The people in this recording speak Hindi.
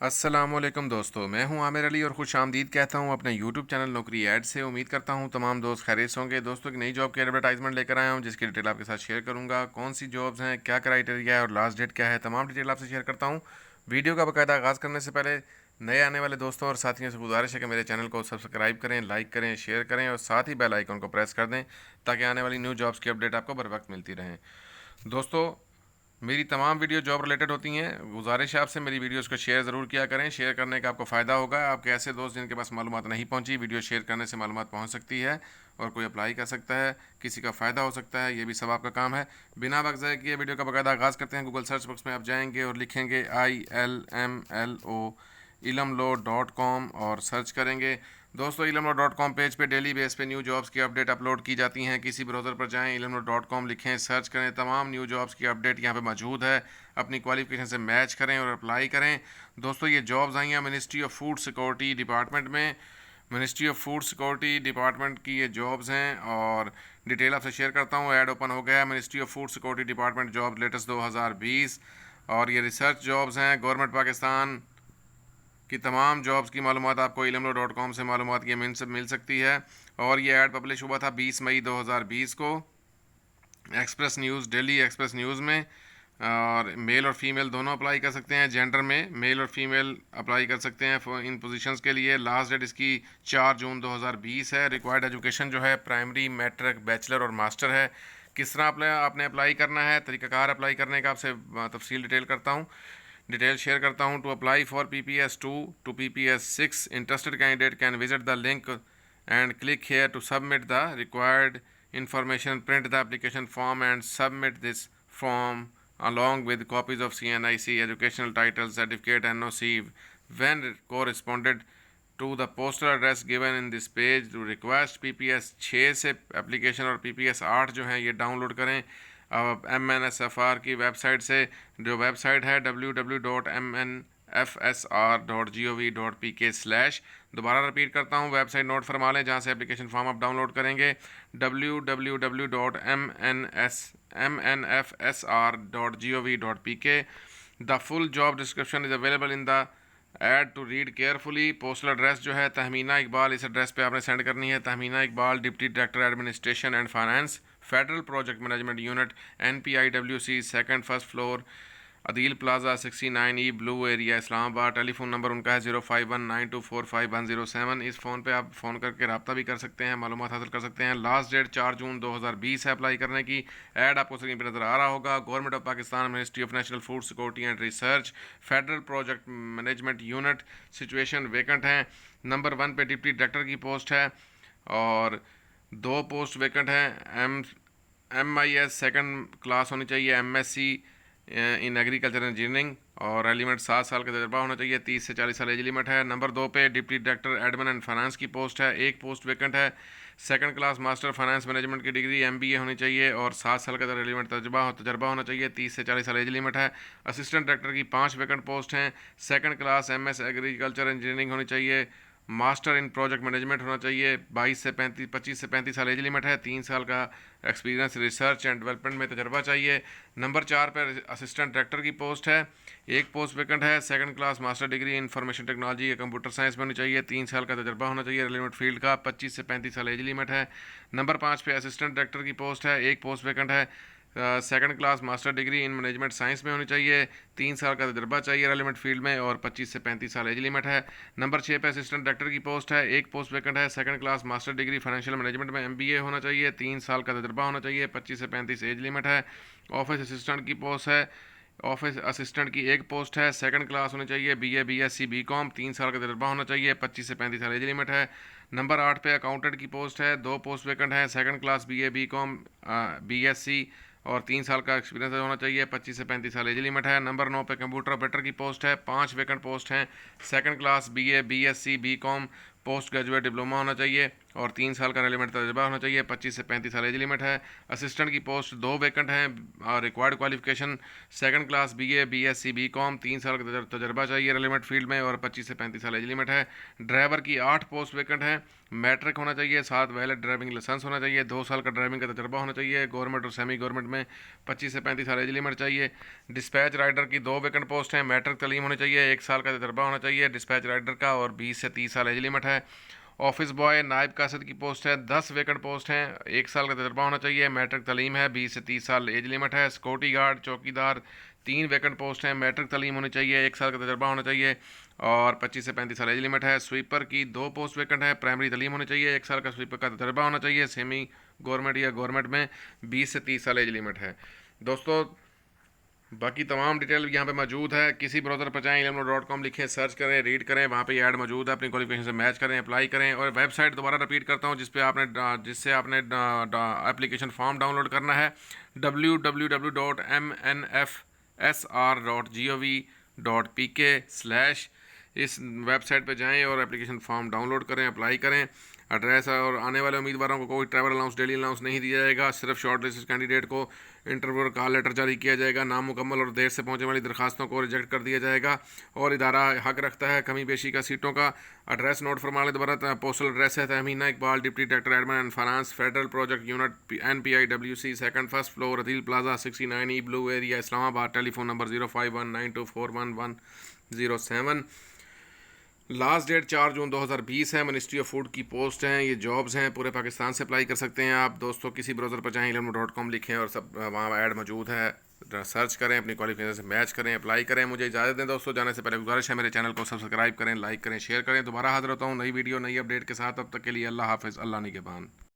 अस्सलामुअलैकुम दोस्तों, मैं हूं आमिर अली और खुश आमदीद कहता हूं अपने यूट्यूब चैनल नौकरी ऐड से। उम्मीद करता हूं तमाम दोस्त खैरियत से होंगे। दोस्तों, एक नई जॉब की एडवर्टाइजमेंट लेकर आया हूं जिसकी डिटेल आपके साथ शेयर करूंगा। कौन सी जॉब्स हैं, क्या क्राइटेरिया है और लास्ट डेट क्या है, तमाम डिटेल आपसे शेयर करता हूं। वीडियो का बाकायदा आगाज़ करने से पहले नए आने वाले दोस्तों और साथियों से गुजारिश है कि मेरे चैनल को सब्सक्राइब करें, लाइक करें, शेयर करें और साथ ही बेल आइकन को प्रेस कर दें ताकि आने वाली न्यू जॉब्स की अपडेट आपको बर वक्त मिलती रहें। दोस्तों, मेरी तमाम वीडियो जॉब रिलेटेड होती हैं। गुजारिश है आपसे मेरी वीडियोस को शेयर ज़रूर किया करें। शेयर करने का आपको फ़ायदा होगा। आपके ऐसे दोस्त जिनके पास मालूमात नहीं पहुंची, वीडियो शेयर करने से मालूमात पहुंच सकती है और कोई अप्लाई कर सकता है, किसी का फ़ायदा हो सकता है। ये भी सब आपका काम है। बिना वक्त ज़ाय किए वीडियो का बाकायदा आगाज़ करते हैं। गूगल सर्च बॉक्स में आप जाएंगे और लिखेंगे ILMLO ilamlo.com और सर्च करेंगे। दोस्तों, ilamlo.com पेज पे डेली बेस पे न्यू जॉब्स की अपडेट अपलोड की जाती हैं। किसी ब्राउज़र पर जाएं, ilamlo.com लिखें, सर्च करें, तमाम न्यू जॉब्स की अपडेट यहाँ पे मौजूद है। अपनी क्वालिफिकेशन से मैच करें और अप्लाई करें। दोस्तों, ये जॉब्स आई हैं ministry of food security department में। Ministry of food security department की ये जॉब्स हैं और डिटेल आपसे शेयर करता हूँ। ऐड ओपन हो गया है, ministry of food security department job latest 2020। और ये रिसर्च जॉब्स हैं। गवर्नमेंट पाकिस्तान कि तमाम जॉब्स की मालूमात आपको ilamlo.com से मालूमात की मिल सकती है। और ये ऐड पब्लिश हुआ था 20 मई 2020 को express news, Delhi express news में। और मेल और फीमेल दोनों अप्लाई कर सकते हैं। जेंडर में मेल और फीमेल अप्लाई कर सकते हैं इन पोजीशंस के लिए। लास्ट डेट इसकी 4 जून 2020 है। रिक्वायर्ड एजुकेशन जो है प्राइमरी, मैट्रिक, बैचलर और मास्टर है। किस तरह आपने अप्लाई करना है, तरीक़ाकार अप्लाई करने का आपसे तफसील डिटेल शेयर करता हूँ। To apply for PPS 2 to PPS 6, interested candidate can visit the link and click here to submit the required information, print the application form and submit this form along with copies of CNIC, educational title, certificate, NOC when corresponded to the postal address given in this page। to request PPS 6 से एप्लीकेशन और PPS 8 जो है ये डाउनलोड करें MNSFR की वेबसाइट से। जो वेबसाइट है www.mnfsr.gov.pk/। दोबारा रिपीट करता हूँ, वेबसाइट नोट फरमा लें जहाँ से एप्लीकेशन फॉर्म आप डाउनलोड करेंगे। www.mnfsr.gov.pk। The full job description is available in the ad to read carefully. Postal address जो है तहमीना इकबाल, इस एड्रेस पे आपने सेंड करनी है। Tahmina Iqbal, deputy director administration and finance, federal project management unit, NPIWC, second first floor, Adeel plaza 69E, blue area, Islamabad. Telephone number उनका है 0519245107। इस फ़ोन पे आप फ़ोन करके रब्ता भी कर सकते हैं, मालूमात हासिल कर सकते हैं। लास्ट डेट 4 जून 2020 है अप्लाई करने की। ऐड आपको स्क्रीन पर नज़र आ रहा होगा। Government of Pakistan, ministry of national food security and research, federal project management unit. Situation vacant हैं। नंबर 1 पे डिप्टी डायरेक्टर की पोस्ट है और 2 पोस्ट वेकेंट हैं। MIS सेकंड क्लास होनी चाहिए, MSc इन एग्रीकल्चर इंजीनियरिंग और एलिमेंट 7 साल का तजर्बा होना चाहिए। 30 से 40 साल एज लिमिट है। नंबर 2 पे deputy director admin and finance की पोस्ट है, 1 पोस्ट वेकेंट है। Second class master finance management की डिग्री MBA होनी चाहिए और 7 साल का एलिमेंट तजर्बा होना चाहिए। 30 से 40 साल एज लिमिट है। असिस्टेंट डायरेक्टर की 5 वेकेंट पोस्ट हैं। Second class MS agriculture engineering होनी चाहिए। मास्टर इन प्रोजेक्ट मैनेजमेंट होना चाहिए। 25 से 35 साल एज लिमिट है। 3 साल का एक्सपीरियंस रिसर्च एंड डेवलपमेंट में तजर्बा चाहिए। नंबर 4 पर असिस्टेंट डायरेक्टर की पोस्ट है, 1 पोस्ट वेकेंट है। Second class master degree information technology या कंप्यूटर साइंस में होनी चाहिए। 3 साल का तजर्बा होना चाहिए रिलेवेंट फील्ड का। 25 से 35 साल एज लिमिट है। नंबर 5 पे असिस्टेंट डायरेक्टर की पोस्ट है, 1 पोस्ट वेकेंट है। Second class master degree in management science में होनी चाहिए। 3 साल का तजर्बा चाहिए रेलिवेंट फील्ड में और 25 से 35 साल एज लिमिट है। नंबर 6 पे असिस्टेंट डायरेक्टर की पोस्ट है, 1 पोस्ट वैकेंट है। Second class master degree financial management में MBA होना चाहिए। 3 साल का तजर्बा होना चाहिए। 25 से 35 एज लिमिट है। ऑफिस असिस्टेंट की पोस्ट है, ऑफिस असिस्टेंट की 1 पोस्ट है। सेकंड क्लास होनी चाहिए, BA BSc BCom। 3 साल का तजर्बा होना चाहिए। 25 से 35 साल एज लिमिट है। नंबर 8 पे अकाउंटेंट की पोस्ट है, 2 पोस्ट वैकेंट है। Second class BA BCom BSc और 3 साल का एक्सपीरियंस होना चाहिए। 25 से 35 साल एज लिमिट है। नंबर 9 पे कंप्यूटर ऑपरेटर की पोस्ट है, 5 वेकेंट पोस्ट हैं। Second class BA BSc BCom, post graduate diploma होना चाहिए और 3 साल का रेलिवेंट तजुर्बा होना चाहिए। 25 से 35 साल एज लिमिट है। असिस्टेंट की पोस्ट 2 वैकेंट हैं और required qualification second class BA BSc BCom, 3 साल का तजुर्बा चाहिए रेलिवेंट फील्ड में और 25 से 35 साल एज लिमिट है। ड्राइवर की 8 पोस्ट वैकेंट है। मैट्रिक होना चाहिए, साथ वैलिड ड्राइविंग लाइसेंस होना चाहिए, 2 साल का ड्राइविंग का तजुर्बा होना चाहिए। गवर्नमेंट और सेमी गवर्नमेंट में 25 से 35 साल एज लिमिट चाहिए। डिस्पैच राइडर की 2 वैकेंट पोस्ट हैं। मैट्रिक तालीम होनी चाहिए, 1 साल का तजुर्बा होना चाहिए डिस्पैच राइडर का और 20 से 30 साल एज लिमिट है। ऑफिस बॉय नायब कासिद की पोस्ट है, 10 वैकेंट पोस्ट हैं, 1 साल का तजुर्बा होना चाहिए, मैट्रिक तालीम है, 20 से 30 साल एज लिमिट है। सिक्योरिटी गार्ड चौकीदार 3 वैकेंट पोस्ट हैं, मैट्रिक तालीम होनी चाहिए, 1 साल का तजुर्बा होना चाहिए और 25 से 35 साल एज लिमिट है। स्वीपर की 2 पोस्ट वैकेंट है, प्राइमरी तालीम होनी चाहिए, 1 साल का स्वीपर का तजुर्बा होना चाहिए, सेमी गवर्नमेंट या गवर्नमेंट में 20 से 30 साल एज लिमिट है। दोस्तों बाकी तमाम डिटेल यहाँ पे मौजूद है। किसी ब्राउज़र पर जाएँ ilimno.com लिखें, सर्च करें, रीड करें, वहाँ पे ऐड मौजूद है। अपनी क्वालिफिकेशन से मैच करें, अप्लाई करें। और वेबसाइट दोबारा रिपीट करता हूँ जिससे आपने एप्लीकेशन फॉर्म डाउनलोड करना है www.mnfsr.gov.pk/ इस वेबसाइट पे जाएं और एप्लीकेशन फॉर्म डाउनलोड करें, अप्लाई करें। एड्रेस और आने वाले उम्मीदवारों को कोई ट्रैवल अलाउंस डेली अलाउंस नहीं दिया जाएगा। सिर्फ शॉर्ट लिस्ट कैंडिडेट को इंटरव्यू और कॉल लेटर जारी किया जाएगा। नामुकम्मल और देर से पहुंचने वाली दरखास्तों को रिजेक्ट कर दिया जाएगा और इदारा हक रखता है कमी बेशी का सीटों का। एड्रेस नोट फरमा लें दोबारा। पोस्टल एड्रेस है Tahmina Iqbal, deputy director admin and finance, federal project unit NPIWC, second first floor, Adeel plaza 69E blue area, Islamabad. Telephone number 0519241107। Last date 4 June 2020 है। मिनिस्ट्री ऑफ फूड की पोस्ट हैं, ये जॉब्स हैं, पूरे पाकिस्तान से अप्लाई कर सकते हैं आप। दोस्तों किसी ब्राउज़र पर चाहें ilimno.com लिखें और सब वहाँ ऐड मौजूद है, सर्च करें, अपनी क्वालिफिकेशन से मैच करें, अप्लाई करें। मुझे इजाज़त दें दोस्तों, जाने से पहले गुजारिश है मेरे चैनल को सब्सक्राइब करें, लाइक करें, शेयर करें। दोबारा हाजिर होता हूँ नई वीडियो नई अपडेट के साथ। अब तक के लिए अल्लाह हाफ़िज़, अल्लाह निगहबान।